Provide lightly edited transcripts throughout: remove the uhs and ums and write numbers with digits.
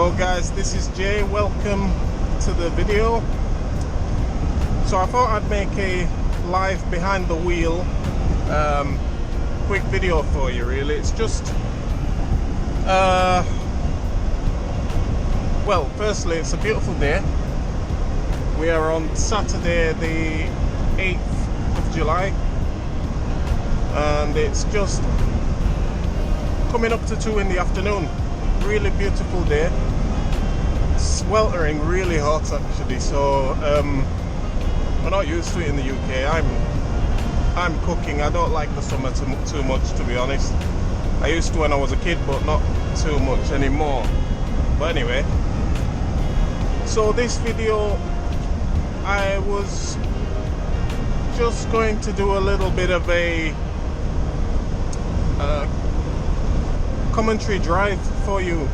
Hello guys, this is Jay. Welcome to the video. So I thought I'd make a live behind the wheel quick video for you really. It's just well, firstly it's a beautiful day. We are on Saturday the 8th of July and it's just coming up to 2 in the afternoon. Really beautiful day, sweltering, really hot actually. So we're not used to it in the UK. I'm cooking. I don't like the summer too much, to be honest. I used to when I was a kid, but not too much anymore. But anyway, so this video I was just going to do a little bit of a commentary drive for you.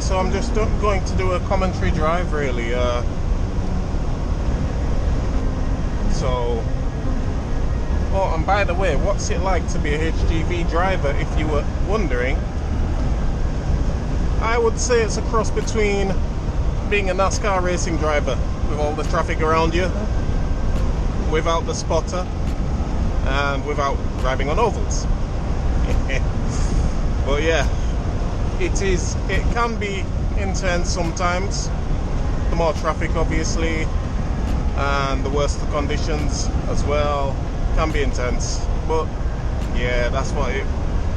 So I'm just going to do a commentary drive really. Oh, and by the way, what's it like to be a HGV driver, if you were wondering? I would say it's a cross between being a NASCAR racing driver with all the traffic around you, without the spotter, and without driving on ovals. But yeah, it can be intense sometimes. The more traffic obviously, and the worse the conditions as well, can be intense. But yeah, that's what it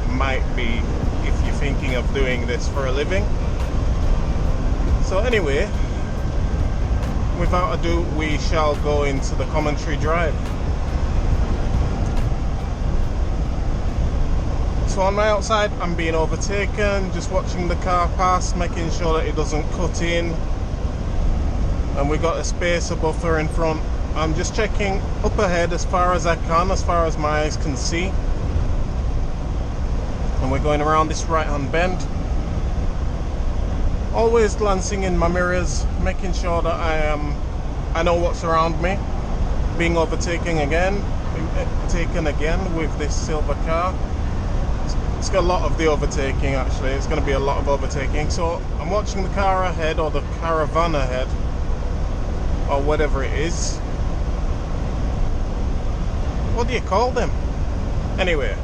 might be if you're thinking of doing this for a living. So anyway, without ado, we shall go into the commentary drive. So on my outside, I'm being overtaken, just watching the car pass, making sure that it doesn't cut in. And we got a space, a buffer in front. I'm just checking up ahead as far as I can, as far as my eyes can see. And we're going around this right-hand bend. Always glancing in my mirrors, making sure that I know what's around me. Being taken again with this silver car. It's got a lot of the overtaking actually. It's going to be a lot of overtaking. So I'm watching the car ahead, or the caravan ahead, or whatever it is. What do you call them? Anyway,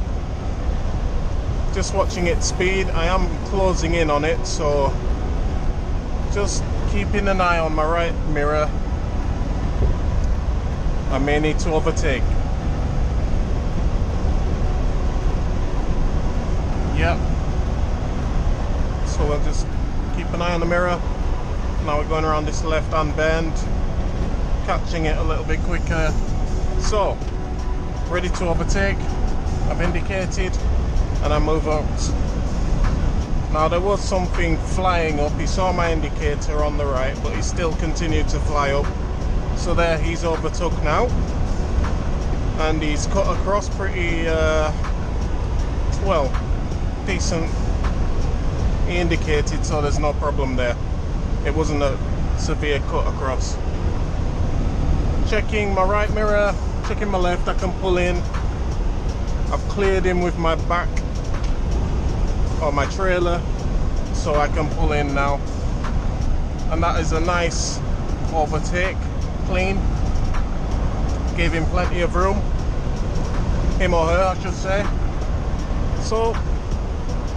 just watching its speed. I am closing in on it, so just keeping an eye on my right mirror. I may need to overtake. Yep. So we'll just keep an eye on the mirror. Now we're going around this left-hand bend, catching it a little bit quicker. So, ready to overtake. I've indicated, and I move up. Now there was something flying up. He saw my indicator on the right, but he still continued to fly up. So there, he's overtook now, and he's cut across pretty well, decent. He indicated, so there's no problem there. It wasn't a severe cut across. Checking my right mirror, checking my left. I can pull in. I've cleared him with my back or my trailer, so I can pull in now. And that is a nice overtake, clean. Gave him plenty of room, him or her I should say. So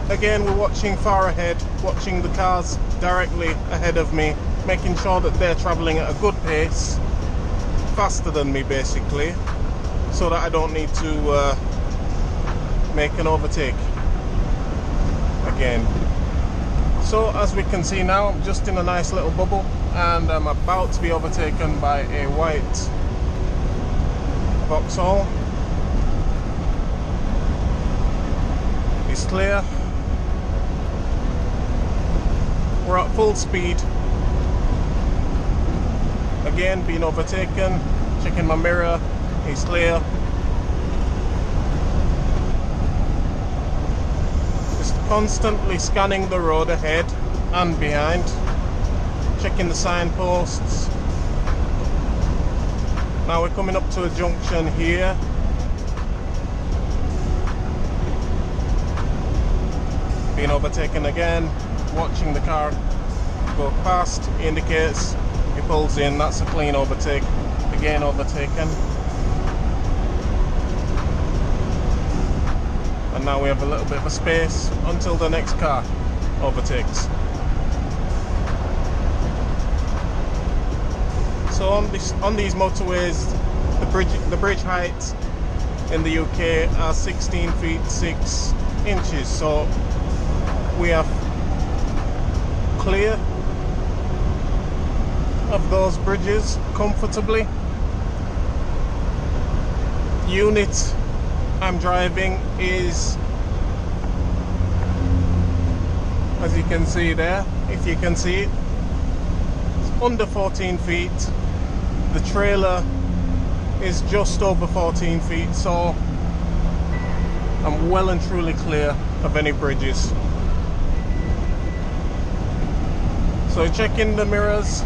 again, we're watching far ahead, watching the cars directly ahead of me, making sure that they're traveling at a good pace, faster than me basically, so that I don't need to make an overtake again. So as we can see now, I'm just in a nice little bubble, and I'm about to be overtaken by a white Vauxhall. It's clear. We're at full speed. Again, being overtaken, checking my mirror, he's clear. Just constantly scanning the road ahead and behind, checking the signposts. Now we're coming up to a junction here. being overtaken again, watching the car go past, he indicates, he pulls in, that's a clean overtake, again overtaken. And now we have a little bit of a space until the next car overtakes. So on these motorways, the bridge heights in the UK are 16 feet 6 inches, so we are clear of those bridges comfortably. Unit I'm driving is, as you can see there, if you can see it, it's under 14 feet. The trailer is just over 14 feet, so I'm well and truly clear of any bridges. So checking the mirrors,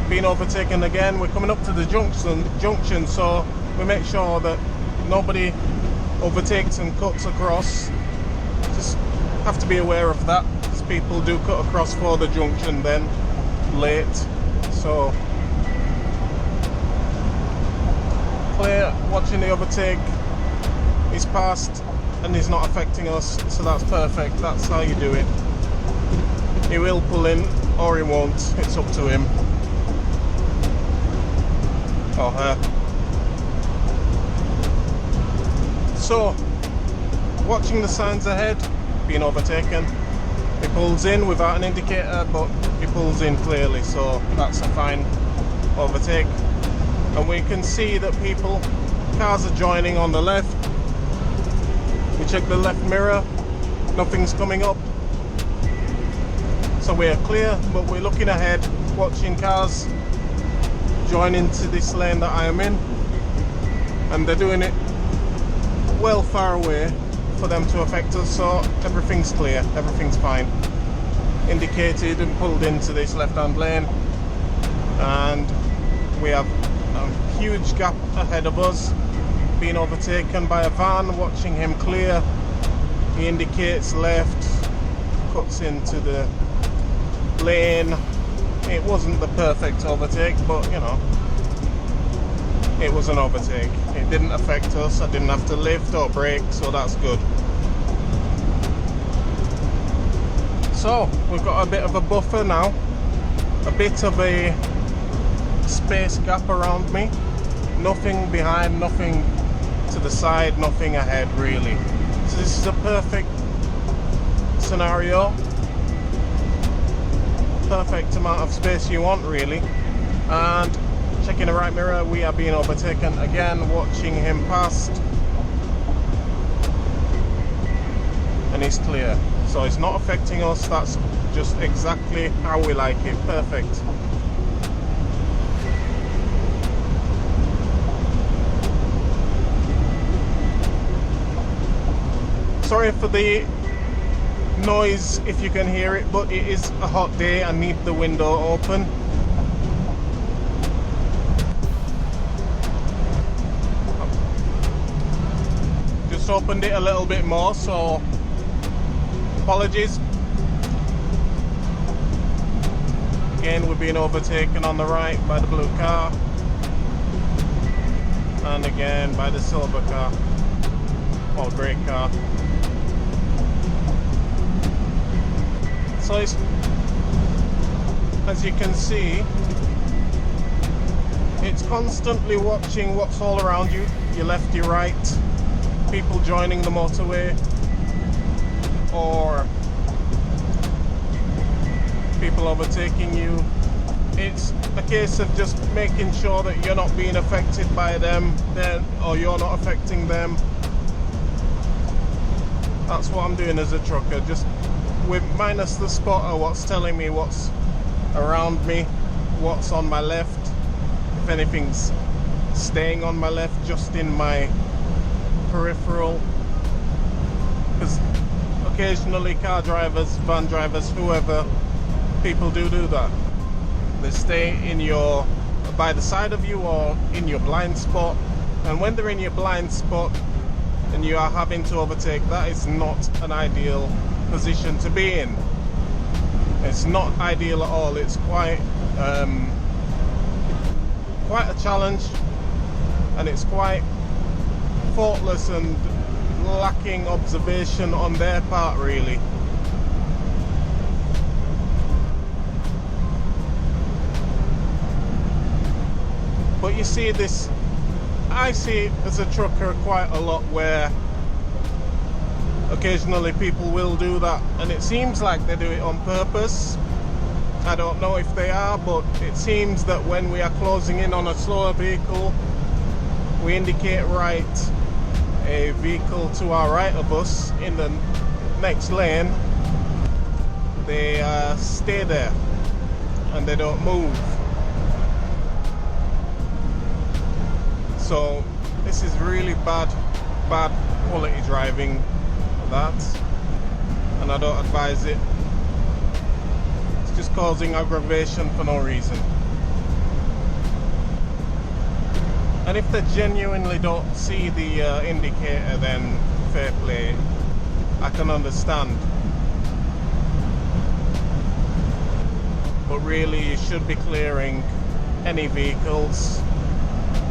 being overtaken again. We're coming up to the junction, so we make sure that nobody overtakes and cuts across. Just have to be aware of that, because people do cut across for the junction then late. So clear, watching the overtake. He's passed and he's not affecting us, so that's perfect. That's how you do it. He will pull in or he won't, it's up to him or her. So watching the signs ahead, being overtaken, he pulls in without an indicator, but he pulls in clearly, so that's a fine overtake. And we can see that cars are joining on the left. We check the left mirror, nothing's coming up, so we're clear, but we're looking ahead, watching cars join into this lane that I am in, and they're doing it well far away for them to affect us, so everything's clear, everything's fine. Indicated and pulled into this left-hand lane, and we have a huge gap ahead of us, being overtaken by a van, watching him clear. He indicates left, cuts into the lane. It wasn't the perfect overtake, but you know, it was an overtake. It didn't affect us. I didn't have to lift or brake, so that's good. So we've got a bit of a buffer now, a bit of a space gap around me, nothing behind, nothing to the side, nothing ahead really. So this is a perfect scenario, perfect amount of space you want really. And checking the right mirror, we are being overtaken again, watching him past, and he's clear, so it's not affecting us. That's just exactly how we like it. Perfect. Sorry for the noise if you can hear it, but it is a hot day. I need the window open. Just opened it a little bit more, so apologies. Again, we're being overtaken on the right by the blue car, and again by the silver car or grey car. So it's, as you can see, it's constantly watching what's all around you, your left, your right, people joining the motorway, or people overtaking you. It's a case of just making sure that you're not being affected by them, or you're not affecting them. That's what I'm doing as a trucker, just with minus the spotter, what's telling me what's around me, what's on my left, if anything's staying on my left, just in my peripheral. Because occasionally car drivers, van drivers, whoever, people do that. They stay in your, by the side of you or in your blind spot, and when they're in your blind spot and you are having to overtake, that is not an ideal position to be in. It's not ideal at all. It's quite a challenge, and it's quite thoughtless and lacking observation on their part, really. But you see this, I see it as a trucker quite a lot, where occasionally people will do that, and it seems like they do it on purpose. I don't know if they are, but it seems that when we are closing in on a slower vehicle, we indicate right a vehicle to our right of us in the next lane. They stay there and they don't move. So this is really bad quality driving, that, and I don't advise it. It's just causing aggravation for no reason. And if they genuinely don't see the indicator, then fair play, I can understand. But really, you should be clearing any vehicles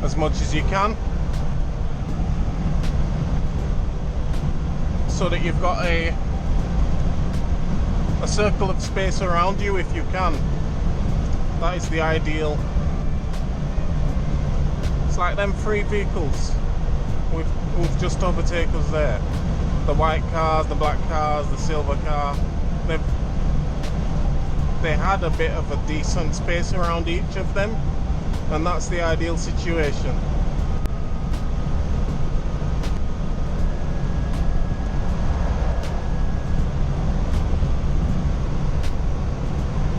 as much as you can, so that you've got a circle of space around you if you can. That is the ideal. It's like them three vehicles who've just overtaken us there. The white cars, the black cars, the silver car. They had a bit of a decent space around each of them, and that's the ideal situation.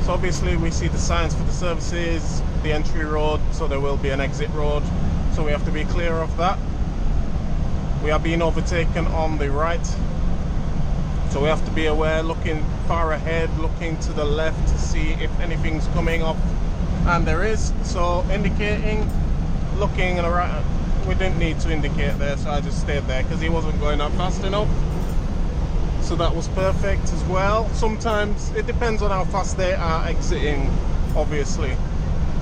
So obviously we see the signs for the services, the entry road, so there will be an exit road, so we have to be clear of that. We are being overtaken on the right, so we have to be aware, looking far ahead, looking to the left to see if anything's coming up, and there is. So indicating, looking and right. We didn't need to indicate there, so I just stayed there because he wasn't going up fast enough. So that was perfect as well. Sometimes it depends on how fast they are exiting, obviously.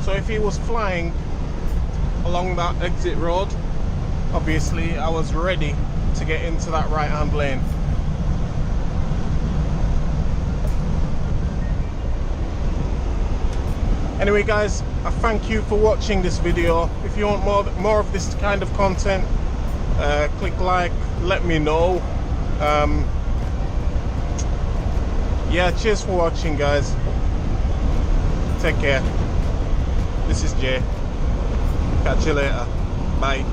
So if he was flying along that exit road, obviously I was ready to get into that right hand lane. Anyway guys, I thank you for watching this video. If you want more of this kind of content, click like, let me know. Yeah, cheers for watching guys. Take care. This is Jay. Catch you later. Bye.